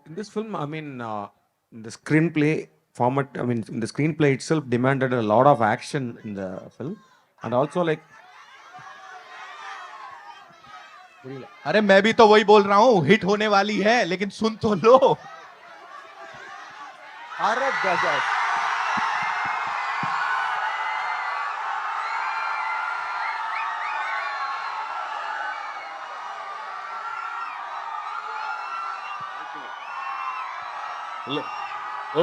In this film, I mean, the screenplay format, I mean, the screenplay itself demanded a lot of action in the film. And also, like, अरे मैं भी तो वही बोल रहा हूँ, हिट होने वाली है, लेकिन सुन तो लो। अरे गजब।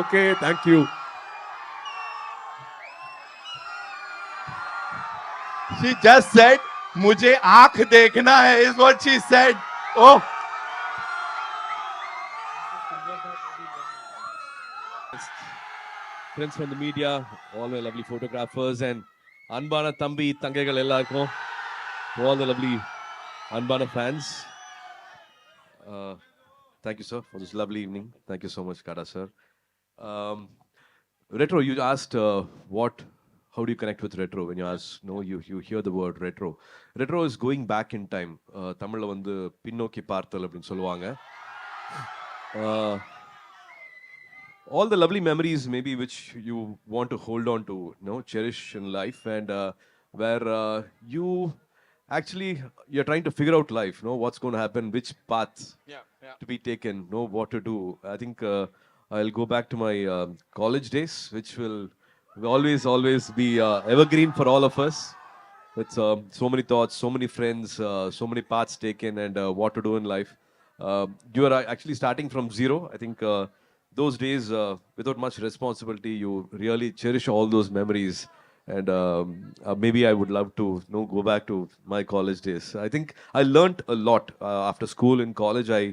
Okay, thank you. She just said, मुझे आंख देखना है, is what she said. Oh. Friends from the media, all my lovely photographers, and Anbana Thambi, Tangegal Ellarkum, to all the lovely Anbana fans. Thank you, sir, for this lovely evening. Thank you so much, Kada, sir. Um, retro, you asked how do you connect with retro? When you ask, no, you hear the word retro. Retro is going back in time. Tamil வந்து பின்னோக்கி பார்த்தல் அப்படின்னு சொல்லுவாங்க. All the lovely memories maybe which you want to hold on to, cherish in life, and where you actually you're trying to figure out life, what's going to happen, which path to be taken, know what to do. I think I'll go back to my college days, which will always be evergreen for all of us. With so many thoughts, so many friends, so many paths taken, and what to do in life. You are actually starting from zero. I think those days, without much responsibility, you really cherish all those memories. And maybe I would love to go back to my college days. I think I learned a lot after school. In college, I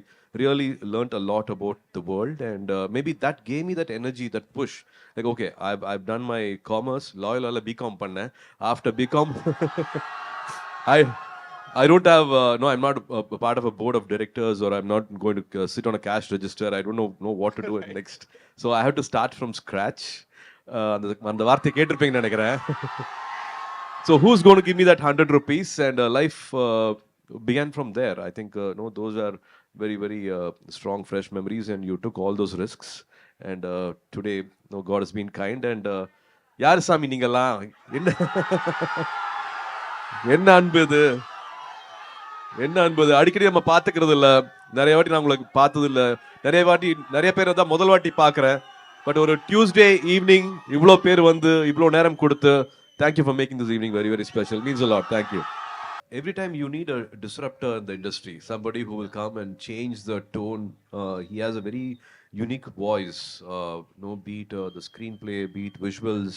really learned a lot about the world, and maybe that gave me that energy, that push. Like, okay, I've done my commerce, loyal BCom panna. After BCom, I I don't have no. I'm not a part of a board of directors, or I'm not going to sit on a cash register. I don't know what to do next. So I have to start from scratch. அந்த வார்த்தை கேட்டிருப்பீங்கன்னு நினைக்கிறேன். So who's going to give me that 100 rupees? And life began from there. I think no, those are very strong, fresh memories, and you took all those risks. And today, no, God has been kind. And யார் சாமி நீங்கெல்லாம்? என்ன அன்பு இது? என்ன அன்பது? அடிக்கடி நம்ம பார்த்துக்கிறது இல்ல. நிறைய வாட்டி நான் உங்களுக்கு பார்த்தது இல்ல. நிறைய பேர் தான் முதல் வாட்டி பார்க்குறேன். பட் ஒரு டியூஸ்டே ஈவினிங் இவ்வளோ பேர் வந்து இவ்வளோ நேரம் கொடுத்து, thank you for making this evening very special. It means a lot. Thank you. Every time you need a disruptor in the industry, somebody who will come and change the tone. He has a very unique voice. Be it the screenplay, be it visuals,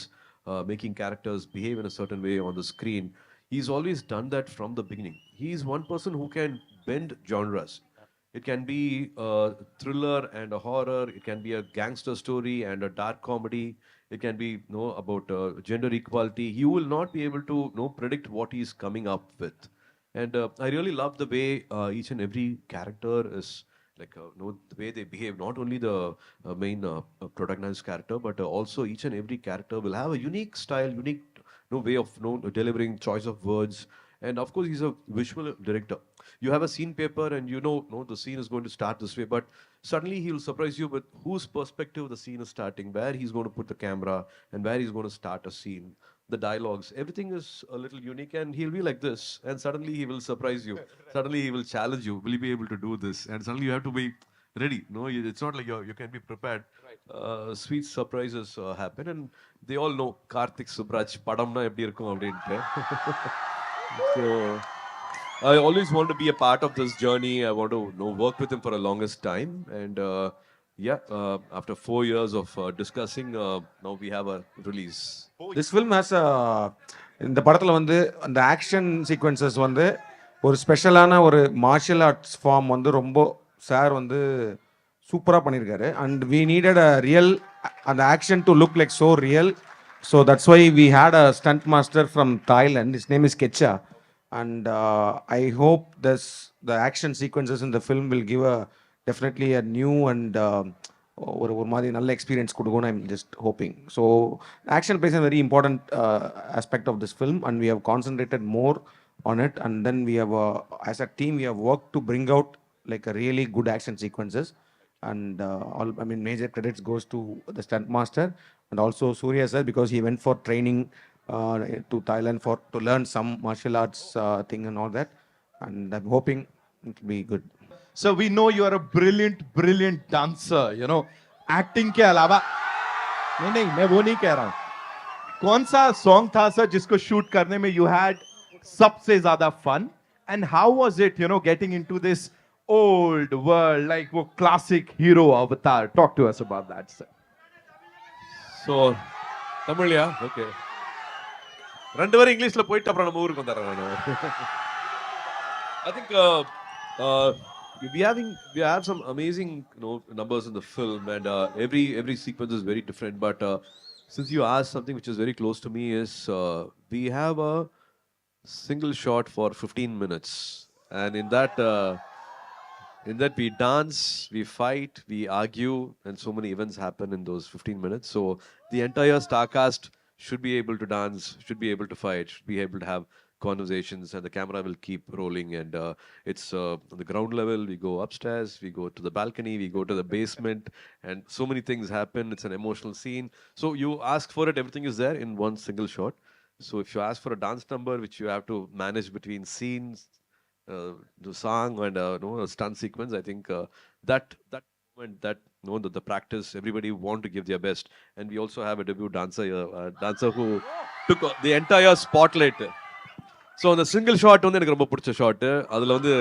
making characters behave in a certain way on the screen. He's always done that from the beginning. He's one person who can bend genres. It can be a thriller and a horror. It can be a gangster story and a dark comedy. It can be about gender equality. You will not be able to predict what he's coming up with. And I really love the way each and every character is like the way they behave. Not only the main protagonist character, but also each and every character will have a unique style, unique way of delivering, choice of words. And of course, he's a visual director. You have a scene paper, and no, the scene is going to start this way, but suddenly he'll surprise you with whose perspective the scene is starting, where he's going to put the camera, and where he's going to start a scene. The dialogues, everything is a little unique, and he'll be like this, and suddenly he will surprise you. Suddenly he will challenge you. Will you be able to do this? And suddenly you have to be ready. No, it's not like you can be prepared. Sweet surprises happen, and they all know Karthik Subraj padamna eppadi irukum அப்படின்ட்டு. So I always want to be a part of this journey. I want to work with him for a longest time. And after 4 years of discussing, now we have a release. this film has a இந்த படத்தில் வந்து அந்த action sequences வந்து ஒரு ஸ்பெஷலான ஒரு martial arts form வந்து ரொம்ப சார் வந்து சூப்பராக பண்ணியிருக்காரு. And we needed a real அந்த action to look like so real. So that's why we had a stunt master from Thailand. His name is Kecha. And I hope the action sequences in the film will give definitely a new and ஒரு மாதிரி நல்ல experience கொடுக்கும்னு I'm just hoping. So action plays a very important aspect of this film, and we have concentrated more on it, and then we have as a team we have worked to bring out like a really good action sequences. and all, I mean, major credits goes to the stunt master and also Surya sir, because he went for training to Thailand to learn some martial arts thing and all that, and I'm hoping it will be good. So we know you are a brilliant dancer, you know. Acting के अलावा नहीं मैं वो नहीं कह रहा हूँ. कौन सा सॉन्ग था सर जिसको शूट करने में you had सबसे ज्यादा fun, and how was it, you know, getting into this old world like वो classic hero avatar? Talk to us about that, sir. So தமிழ்லையா? ஓகே, ரெண்டு பேரும் இங்கிலீஷ்ல போயிட்டு அப்புறம் நம்ம ஊருக்கு வந்துடுறேன் நான். I think we have some amazing, you know, numbers in the film, and every sequence is very different. But since you asked something which is very close to me, is we have a single shot for 15 minutes, and in that we dance, we fight, we argue, and so many events happen in those 15 minutes. So the entire star cast should be able to dance, should be able to fight, should be able to have conversations, and the camera will keep rolling. And it's on the ground level, we go upstairs, we go to the balcony, we go to the basement, and so many things happen. It's an emotional scene. So you ask for it, everything is there in one single shot. So if you ask for a dance number which you have to manage between scenes, the song and a stunt sequence, I think that moment, that the practice, everybody want to give their best. And we also have a debut dancer here, a dancer who took the entire spotlight. So அந்த single shot வந்து எனக்கு ரொம்ப பிடிச்ச shot. அதில் வந்து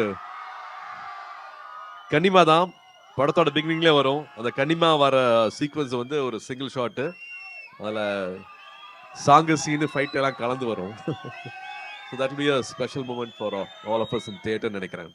கன்னிமா தான் படத்தோட பிகினிங்லேயே வரும். அந்த கன்னிமா வர சீக்வன்ஸ் வந்து ஒரு சிங்கிள் ஷாட்டு. அதில் சாங்கு சீனு ஃபைட் எல்லாம் கலந்து வரும். So that be a special moment for all of us in theatre நினைக்கிறேன்.